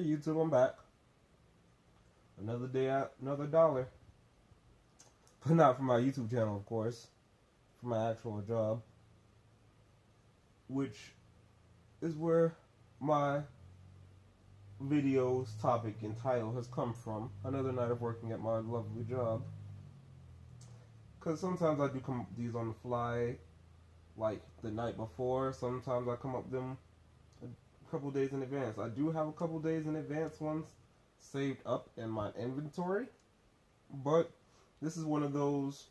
YouTube, I'm back. Another day out, another dollar. But not for my YouTube channel, of course. For my actual job. Which is where my video's topic and title has come from. Another night of working at my lovely job. Because sometimes I do come up with these on the fly, like the night before. Sometimes I come up with them a couple days in advance. I do have a couple days in advance ones saved up in my inventory, but this is one of those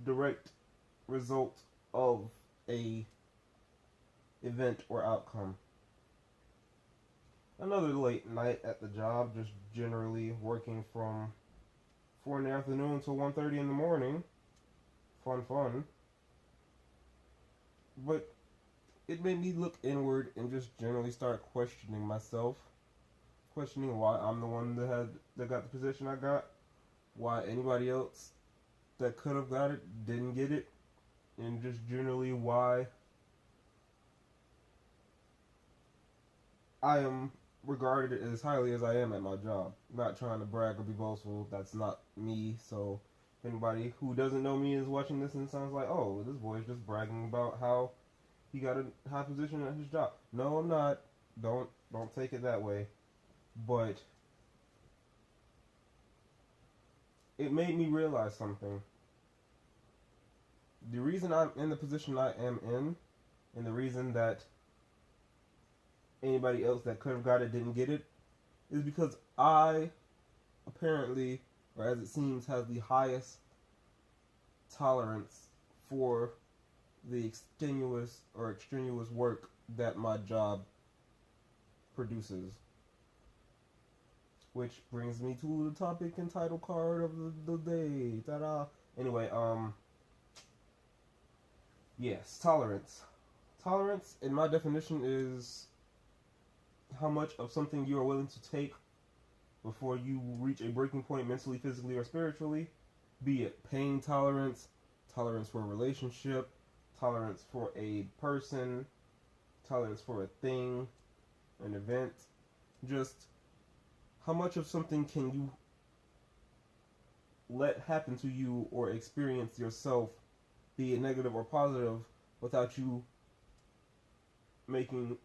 direct result of a event or outcome. Another late night at the job, just generally working from 4 in the afternoon till 1:30 in the morning. Fun. But it made me look inward and just generally start questioning myself. Questioning why I'm the one that got the position I got. Why anybody else that could have got it didn't get it. And just generally why I am regarded as highly as I am at my job. Not trying to brag or be boastful. That's not me. So if anybody who doesn't know me is watching this and sounds like, oh, this boy is just bragging about how he got a high position at his job. No, I'm not. Don't take it that way. But it made me realize something. The reason I'm in the position I am in, and the reason that anybody else that could have got it didn't get it, is because I apparently, or as it seems, has the highest tolerance for the extenuous or extraneous work that my job produces. Which brings me to the topic and title card of the day. Ta-da! Anyway, yes, tolerance. Tolerance, in my definition, is how much of something you are willing to take before you reach a breaking point mentally, physically, or spiritually. Be it pain tolerance, tolerance for a relationship, tolerance for a person, tolerance for a thing, an event. Just how much of something can you let happen to you or experience yourself, be it negative or positive, without you making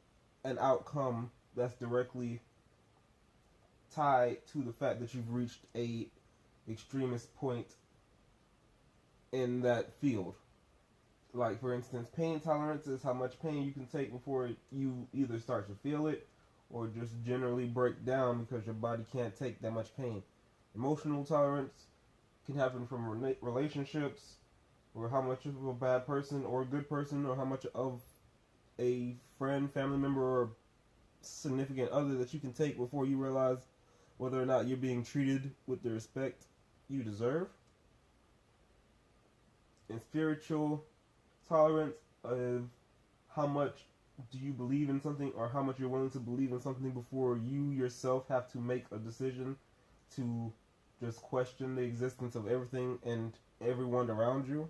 an outcome that's directly tied to the fact that you've reached a extremist point in that field. Like, for instance, pain tolerance is how much pain you can take before you either start to feel it or just generally break down because your body can't take that much pain. Emotional tolerance can happen from relationships, or how much of a bad person or a good person, or how much of a friend, family member, or significant other that you can take before you realize whether or not you're being treated with the respect you deserve. And spiritual tolerance of how much do you believe in something, or how much you're willing to believe in something before you yourself have to make a decision to just question the existence of everything and everyone around you.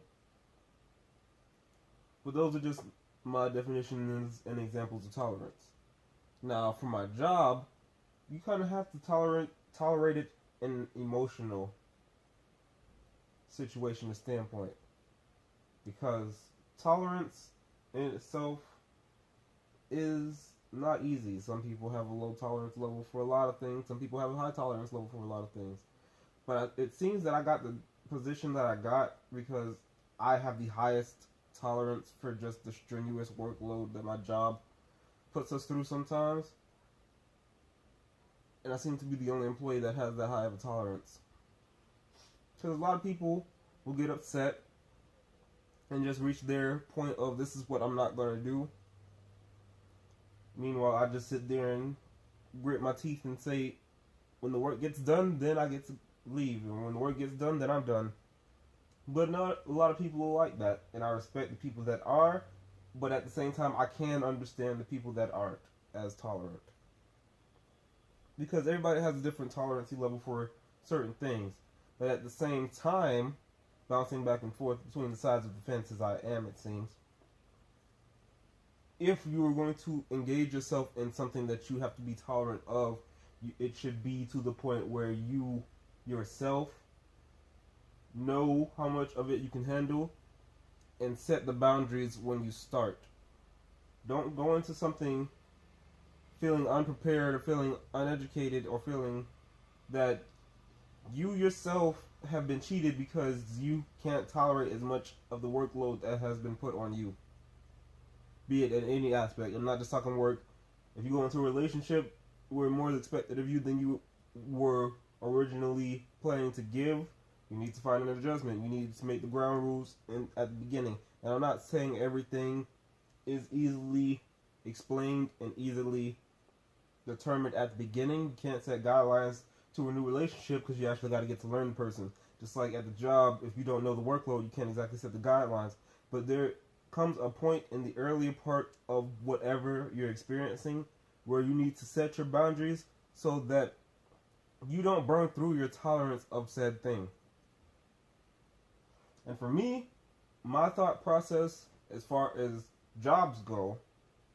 But those are just my definitions and examples of tolerance. Now, for my job, you kind of have to tolerate it in an emotional situation or standpoint. Because tolerance in itself is not easy. Some people have a low tolerance level for a lot of things. Some people have a high tolerance level for a lot of things. But it seems that I got the position that I got because I have the highest tolerance for just the strenuous workload that my job puts us through sometimes. And I seem to be the only employee that has that high of a tolerance. Because a lot of people will get upset and just reach their point of, this is what I'm not going to do. Meanwhile, I just sit there and grit my teeth and say, when the work gets done, then I get to leave. And when the work gets done, then I'm done. But not a lot of people are like that. And I respect the people that are. But at the same time, I can understand the people that aren't as tolerant. Because everybody has a different tolerance level for certain things. But at the same time, bouncing back and forth between the sides of the fence as I am, it seems, if you are going to engage yourself in something that you have to be tolerant of, it should be to the point where you yourself know how much of it you can handle and set the boundaries when you start. Don't go into something feeling unprepared or feeling uneducated or feeling that you yourself have been cheated because you can't tolerate as much of the workload that has been put on you. Be it in any aspect. I'm not just talking work. If you go into a relationship where more is expected of you than you were originally planning to give, you need to find an adjustment. You need to make the ground rules at the beginning. And I'm not saying everything is easily explained and easily determined at the beginning. You can't set guidelines to a new relationship because you actually got to get to learn the person. Just like at the job, if you don't know the workload, you can't exactly set the guidelines. But there comes a point in the earlier part of whatever you're experiencing where you need to set your boundaries so that you don't burn through your tolerance of said thing. And for me, my thought process as far as jobs go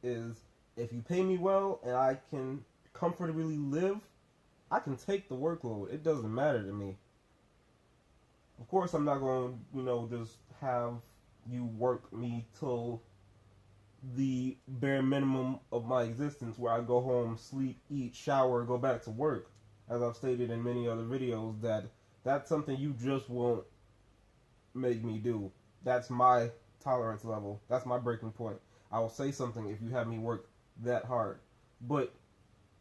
is, if you pay me well and I can comfortably live, I can take the workload. It doesn't matter to me. Of course, I'm not going to, just have you work me till the bare minimum of my existence, where I go home, sleep, eat, shower, go back to work. As I've stated in many other videos, that's something you just won't make me do. That's my tolerance level. That's my breaking point. I will say something if you have me work that hard. But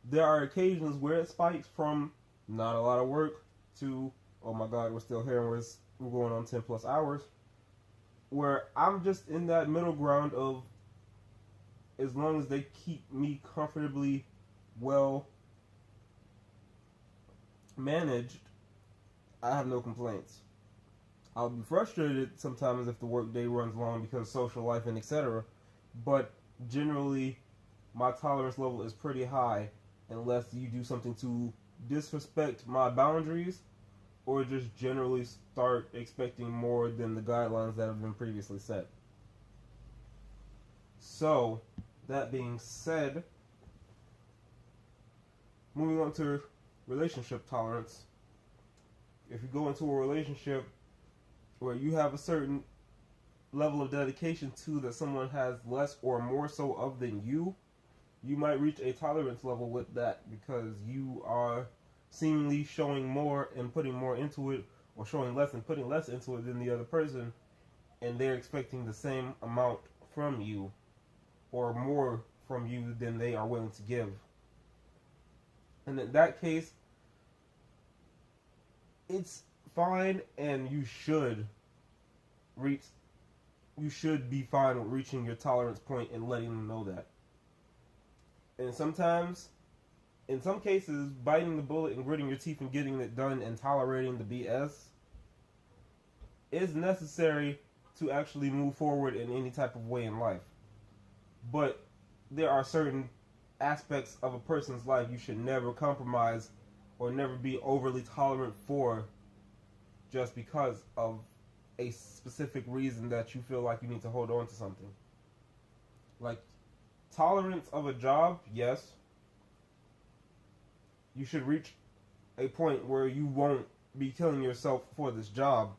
there are occasions where it spikes from not a lot of work to, oh my God, we're still here and we're going on 10 plus hours, where I'm just in that middle ground of, as long as they keep me comfortably well managed, I have no complaints. I'll be frustrated sometimes if the workday runs long because social life and etc. But generally, my tolerance level is pretty high unless you do something to disrespect my boundaries or just generally start expecting more than the guidelines that have been previously set. So, that being said, moving on to relationship tolerance. If you go into a relationship where you have a certain level of dedication to that someone has less or more so of than you might reach a tolerance level with that because you are seemingly showing more and putting more into it, or showing less and putting less into it than the other person, and they're expecting the same amount from you or more from you than they are willing to give. And in that case, it's fine, and you should be fine with reaching your tolerance point and letting them know that. And sometimes, in some cases, biting the bullet and gritting your teeth and getting it done and tolerating the BS is necessary to actually move forward in any type of way in life. But there are certain aspects of a person's life you should never compromise or never be overly tolerant for just because of a specific reason that you feel like you need to hold on to something. Like, tolerance of a job, yes. You should reach a point where you won't be killing yourself for this job.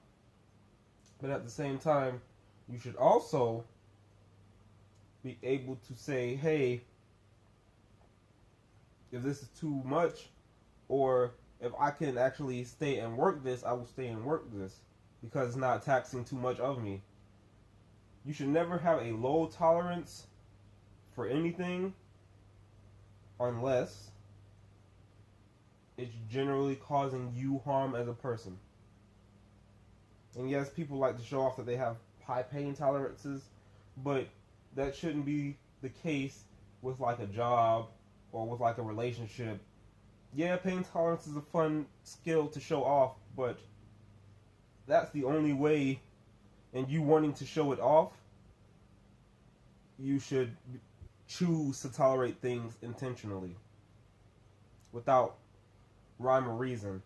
But at the same time, you should also be able to say, hey, if this is too much, or if I can actually stay and work this, I will stay and work this because it's not taxing too much of me. You should never have a low tolerance for anything unless it's generally causing you harm as a person. And yes, people like to show off that they have high pain tolerances, but that shouldn't be the case with like a job or with like a relationship. Yeah, pain tolerance is a fun skill to show off, but that's the only way, and you wanting to show it off, you should choose to tolerate things intentionally without rhyme or reason.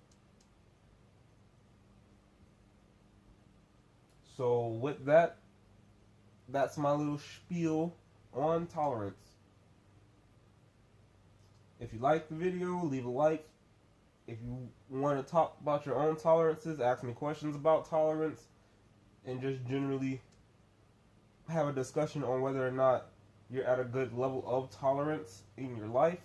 So with that, that's my little spiel on tolerance. If you like the video, leave a like. If you want to talk about your own tolerances, ask me questions about tolerance, and just generally have a discussion on whether or not you're at a good level of tolerance in your life,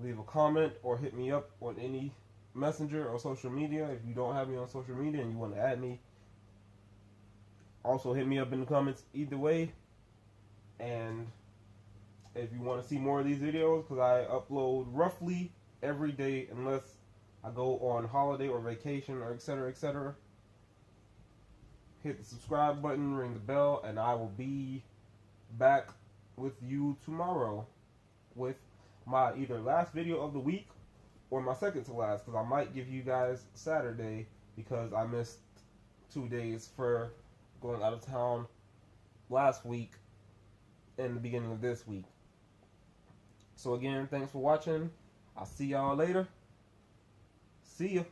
leave a comment or hit me up on any messenger or social media. If you don't have me on social media and you want to add me, also hit me up in the comments either way. And if you want to see more of these videos, because I upload roughly every day unless I go on holiday or vacation or etc., hit the subscribe button, ring the bell, and I will be back with you tomorrow with my either last video of the week or my second to last, because I might give you guys Saturday because I missed 2 days for going out of town last week and the beginning of this week. So again, thanks for watching. I'll see y'all later. See ya.